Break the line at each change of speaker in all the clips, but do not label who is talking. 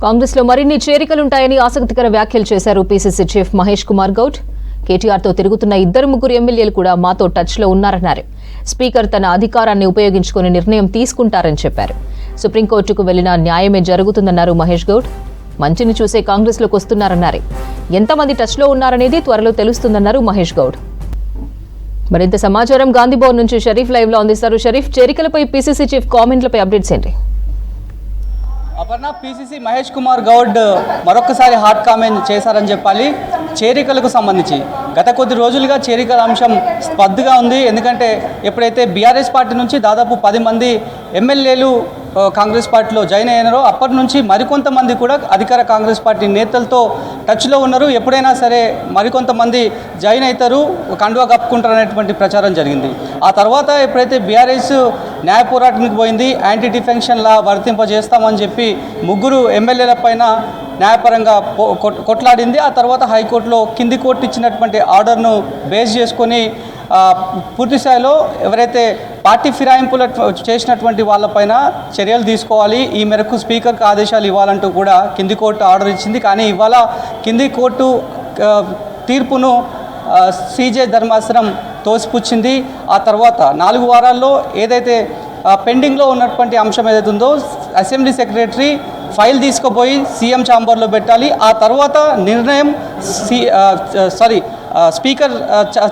కాంగ్రెస్ లో మరిన్ని చేరికలుంటాయని ఆసక్తికర వ్యాఖ్యలు చేశారు పీసీసీ చీఫ్ మహేష్ కుమార్ గౌడ్. కేటీఆర్ తో తిరుగుతున్న ఇద్దరు ముగ్గురు ఎమ్మెల్యేలు కూడా మాతో టచ్ లో ఉన్నారన్నారు. స్పీకర్ తన అధికారాన్ని ఉపయోగించుకుని నిర్ణయం తీసుకుంటారని చెప్పారు. సుప్రీంకోర్టుకు వెళ్లిన న్యాయమే జరుగుతుందన్నారు మహేష్ గౌడ్. మంచిని చూసే కాంగ్రెస్ లోకి వస్తున్నారన్నారు. ఎంతమంది టచ్ లో ఉన్నారనేది త్వరలో తెలుస్తుందన్నారు మహేష్ గౌడ్. మరింత సమాచారం గాంధీభవన్ నుంచి షరీఫ్ లైవ్ లో అందిస్తారు. షరీఫ్, చేరికలపై పీసీసీ చీఫ్ కామెంట్లపై అప్డేట్స్ ఏంటి?
అపర్ణ, పీసీసీ మహేష్ కుమార్ గౌడ్ మరొకసారి హాట్ కామెంట్ చేశారని చెప్పాలి. చేరికలకు సంబంధించి గత కొద్ది రోజులుగా చేరికల అంశం స్పద్దుగా ఉంది. ఎందుకంటే ఎప్పుడైతే బీఆర్ఎస్ పార్టీ నుంచి దాదాపు 10 మంది ఎమ్మెల్యేలు కాంగ్రెస్ పార్టీలో జాయిన్ అయ్యారో అప్పటి నుంచి మరికొంతమంది కూడా అధికార కాంగ్రెస్ పార్టీ నేతలతో టచ్లో ఉన్నారు. ఎప్పుడైనా సరే మరికొంతమంది జాయిన్ అవుతారు, కండువా కప్పుకుంటారు అనేటువంటి ప్రచారం జరిగింది. ఆ తర్వాత ఎప్పుడైతే బీఆర్ఎస్ న్యాయ పోరాటానికి పోయింది, యాంటీ డిఫెన్షన్ లా వర్తింపజేస్తామని చెప్పి ముగ్గురు ఎమ్మెల్యేల పైన న్యాయపరంగా కొట్లాడింది. ఆ తర్వాత హైకోర్టులో కింది కోర్టు ఇచ్చినటువంటి ఆర్డర్ను బేస్ చేసుకొని పూర్తి స్థాయిలో ఎవరైతే పార్టీ ఫిరాయింపులు చేసినటువంటి వాళ్ళపైన చర్యలు తీసుకోవాలి, ఈ మేరకు స్పీకర్కి ఆదేశాలు ఇవ్వాలంటూ కూడా కింది కోర్టు ఆర్డర్ ఇచ్చింది. కానీ ఇవాళ కింది కోర్టు తీర్పును సీజే ధర్మాసనం తోసిపుచ్చింది. ఆ తర్వాత 4 వారాల్లో ఏదైతే పెండింగ్లో ఉన్నటువంటి అంశం ఏదైతే ఉందో అసెంబ్లీ సెక్రటరీ ఫైల్ తీసుకుపోయి సీఎం ఛాంబర్లో పెట్టాలి. ఆ తర్వాత నిర్ణయం స్పీకర్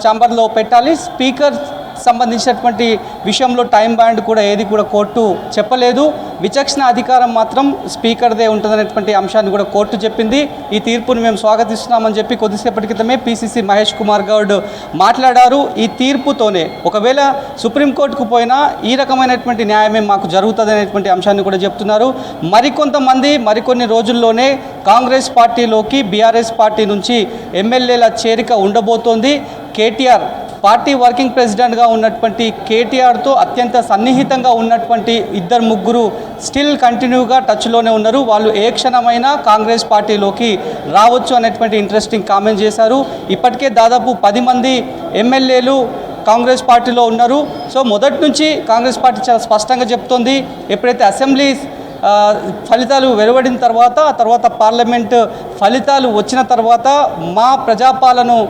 ఛాంబర్లో పెట్టాలి. స్పీకర్ సంబంధించినటువంటి విషయంలో టైం బ్యాండ్ కూడా ఏది కూడా కోర్టు చెప్పలేదు. విచక్షణ అధికారం మాత్రం స్పీకర్దే ఉంటుందనేటువంటి అంశాన్ని కూడా కోర్టు చెప్పింది. ఈ తీర్పును మేము స్వాగతిస్తున్నామని చెప్పి కొద్దిసేపటి క్రితమే పీసీసీ మహేష్ కుమార్ గౌడ్ మాట్లాడారు. ఈ తీర్పుతోనే ఒకవేళ సుప్రీంకోర్టుకు పోయినా ఈ రకమైనటువంటి న్యాయమే మాకు జరుగుతుంది అనేటువంటి అంశాన్ని కూడా చెప్తున్నారు. మరికొంతమంది మరికొన్ని రోజుల్లోనే కాంగ్రెస్ పార్టీలోకి బీఆర్ఎస్ పార్టీ నుంచి ఎమ్మెల్యేల చేరిక ఉండబోతోంది. కేటీఆర్ పార్టీ వర్కింగ్ ప్రెసిడెంట్గా ఉన్నటువంటి కేటీఆర్తో అత్యంత సన్నిహితంగా ఉన్నటువంటి ఇద్దరు ముగ్గురు స్టిల్ కంటిన్యూగా టచ్లోనే ఉన్నారు. వాళ్ళు ఏ క్షణమైనా కాంగ్రెస్ పార్టీలోకి రావచ్చు అనేటువంటి ఇంట్రెస్టింగ్ కామెంట్ చేశారు. ఇప్పటికే దాదాపు 10 మంది ఎమ్మెల్యేలు కాంగ్రెస్ పార్టీలో ఉన్నారు. సో మొదటి నుంచి కాంగ్రెస్ పార్టీ చాలా స్పష్టంగా చెప్తోంది, ఎప్పుడైతే అసెంబ్లీ ఫలితాలు వెలువడిన తర్వాత పార్లమెంట్ ఫలితాలు వచ్చిన తర్వాత మా ప్రజాపాలన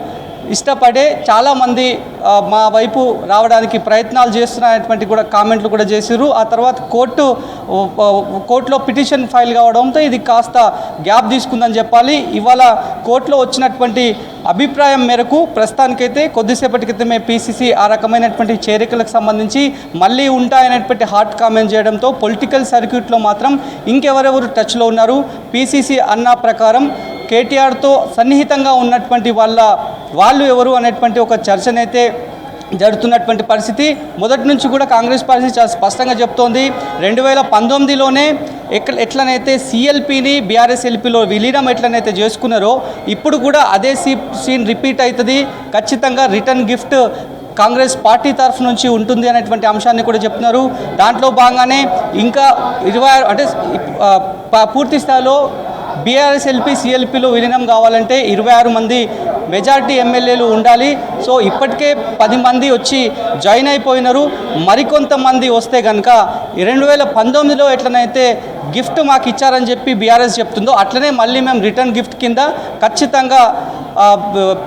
ఇష్టపడే చాలామంది మా వైపు రావడానికి ప్రయత్నాలు చేస్తున్నటువంటి కూడా కామెంట్లు కూడా చేశారు. ఆ తర్వాత కోర్టులో పిటిషన్ ఫైల్ కావడంతో ఇది కాస్త గ్యాప్ తీసుకుందని చెప్పాలి. ఇవాళ కోర్టులో వచ్చినటువంటి అభిప్రాయం మేరకు ప్రస్తుతానికైతే కొద్దిసేపటి క్రితమే పీసీసీ ఆ రకమైనటువంటి చేరికలకు సంబంధించి మళ్ళీ ఉంటాయనేటువంటి హాట్ కామెంట్ చేయడంతో పొలిటికల్ సర్క్యూట్లో మాత్రం ఇంకెవరెవరు టచ్లో ఉన్నారు, పీసీసీ అన్న ప్రకారం కేటీఆర్తో సన్నిహితంగా ఉన్నటువంటి వాళ్ళు ఎవరు అనేటువంటి ఒక చర్చనైతే జరుగుతున్నటువంటి పరిస్థితి. మొదటి నుంచి కూడా కాంగ్రెస్ పార్టీ చాలా స్పష్టంగా చెప్తోంది, 2019లోనే ఎట్లనైతే సిఎల్పిని బీఆర్ఎస్ ఎల్పీలో విలీనం ఎట్లనైతే చేసుకున్నారో ఇప్పుడు కూడా అదే సీన్ రిపీట్ అవుతుంది. ఖచ్చితంగా రిటర్న్ గిఫ్ట్ కాంగ్రెస్ పార్టీ తరఫు నుంచి ఉంటుంది అనేటువంటి అంశాన్ని కూడా చెప్తున్నారు. దాంట్లో భాగంగానే ఇంకా 26 అంటే పూర్తి స్థాయిలో బీఆర్ఎస్ ఎల్పీ సిఎల్పీలో విలీనం కావాలంటే 26 మంది మెజార్టీ ఎమ్మెల్యేలు ఉండాలి. సో ఇప్పటికే 10 మంది వచ్చి జాయిన్ అయిపోయినారు. మరికొంతమంది వస్తే కనుక 2019లో ఎట్లనైతే గిఫ్ట్ మాకు ఇచ్చారని చెప్పి బీఆర్ఎస్ చెప్తుందో అట్లనే మళ్ళీ మేము రిటర్న్ గిఫ్ట్ కింద ఖచ్చితంగా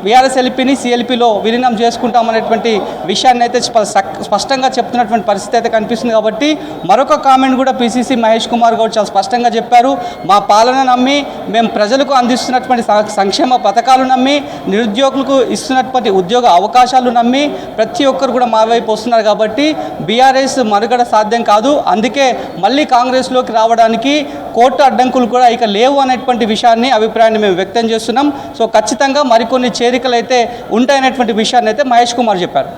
బీఆర్ఎస్ ఎల్పీని సిఎల్పీలో విలీనం చేసుకుంటామనేటువంటి విషయాన్ని అయితే స్పష్టంగా చెప్తున్నటువంటి పరిస్థితి అయితే కనిపిస్తుంది. కాబట్టి మరొక కామెంట్ కూడా పీసీసీ మహేష్ కుమార్ గౌడ్ చాలా స్పష్టంగా చెప్పారు, మా పాలన నమ్మి మేము ప్రజలకు అందిస్తున్నటువంటి సంక్షేమ పథకాలు నమ్మి నిరుద్యోగులకు ఇస్తున్నటువంటి ఉద్యోగ అవకాశాలు నమ్మి ప్రతి ఒక్కరు కూడా మా వైపు వస్తున్నారు. కాబట్టి బీఆర్ఎస్ మనుగడ సాధ్యం కాదు, అందుకే మళ్ళీ కాంగ్రెస్లోకి రావడానికి కోర్టు అడ్డంకులు కూడా ఇక లేవు అనేటువంటి అభిప్రాయాన్ని మేము వ్యక్తం చేస్తున్నాం. సో ఖచ్చితంగా మరికొన్ని చేరికలు అయితే ఉంటాయనేటువంటి విషయాన్ని అయితే మహేష్ కుమార్ చెప్పారు.